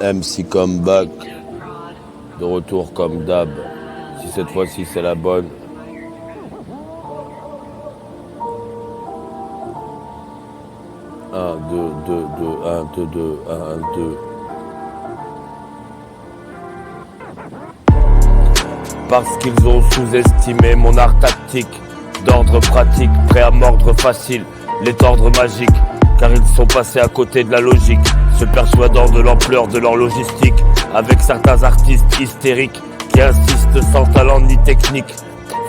MC Comeback, de retour comme d'hab. Si cette fois-ci c'est la bonne. Un, deux, deux, deux, un, deux, deux, un, deux. Parce qu'ils ont sous-estimé mon art tactique, d'ordre pratique, prêt à mordre facile, les tordre magiques, car ils sont passés à côté de la logique, se persuadant de l'ampleur de leur logistique, avec certains artistes hystériques qui insistent sans talent ni technique,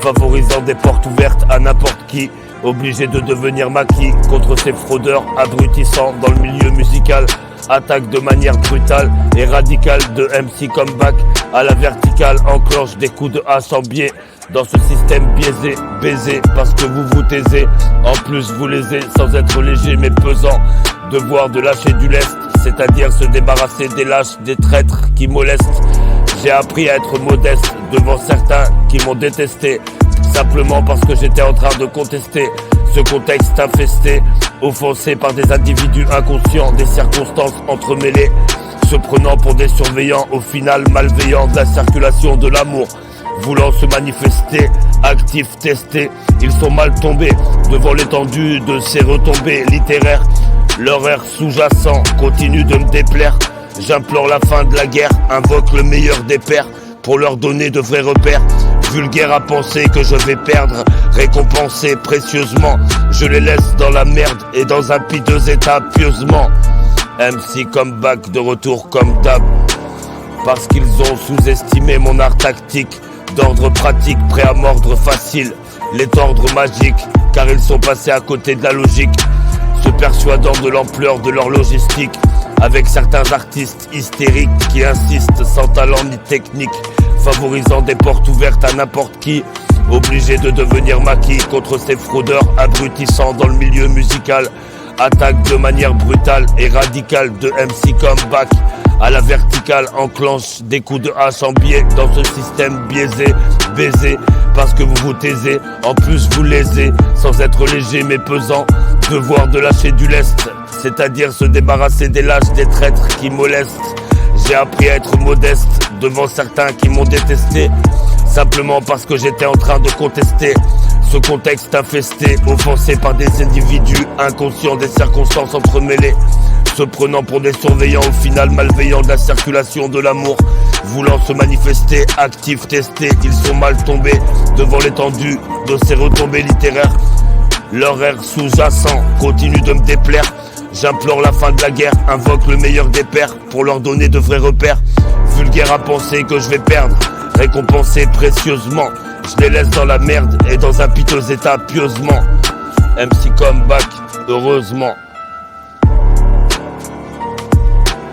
favorisant des portes ouvertes à n'importe qui, obligés de devenir maquis contre ces fraudeurs abrutissants dans le milieu musical. Attaque de manière brutale et radicale de MC Comeback à la verticale, enclenche des coups de hache en biais dans ce système biaisé, baisé parce que vous vous taisez, en plus vous lésez sans être léger mais pesant, devoir de lâcher du lest, c'est-à-dire se débarrasser des lâches, des traîtres qui molestent. J'ai appris à être modeste devant certains qui m'ont détesté, simplement parce que j'étais en train de contester ce contexte infesté, offensé par des individus inconscients, des circonstances entremêlées, se prenant pour des surveillants, au final malveillants de la circulation de l'amour, voulant se manifester, actifs, testés, ils sont mal tombés devant l'étendue de ces retombées littéraires. Leur air sous-jacent continue de me déplaire, j'implore la fin de la guerre, invoque le meilleur des pères pour leur donner de vrais repères. Vulgaire à penser que je vais perdre, récompensé précieusement, je les laisse dans la merde et dans un piteux état pieusement. MC Comeback de retour comme d'hab, parce qu'ils ont sous-estimé mon art tactique, d'ordre pratique, prêt à mordre facile, les tordre magiques, car ils sont passés à côté de la logique, se persuadant de l'ampleur de leur logistique, avec certains artistes hystériques qui insistent sans talent ni technique, favorisant des portes ouvertes à n'importe qui, obligés de devenir maquis contre ces fraudeurs abrutissants dans le milieu musical. Attaque de manière brutale et radicale de MC Comeback à la verticale, enclenche des coups de hache en biais dans ce système biaisé, baisé parce que vous vous taisez, en plus vous lésez sans être léger mais pesant, devoir de lâcher du lest, c'est-à-dire se débarrasser des lâches, des traîtres qui molestent. J'ai appris à être modeste devant certains qui m'ont détesté, simplement parce que j'étais en train de contester ce contexte infesté, offensé par des individus inconscients des circonstances entremêlées, se prenant pour des surveillants, au final malveillants de la circulation de l'amour, voulant se manifester, actifs, testés, ils sont mal tombés devant l'étendue de ces retombées littéraires. Leur air sous-jacent continue de me déplaire, j'implore la fin de la guerre, invoque le meilleur des pères pour leur donner de vrais repères. Vulgaire à penser que je vais perdre, récompensé précieusement, je les laisse dans la merde et dans un piteux état pieusement. MC Comeback, heureusement.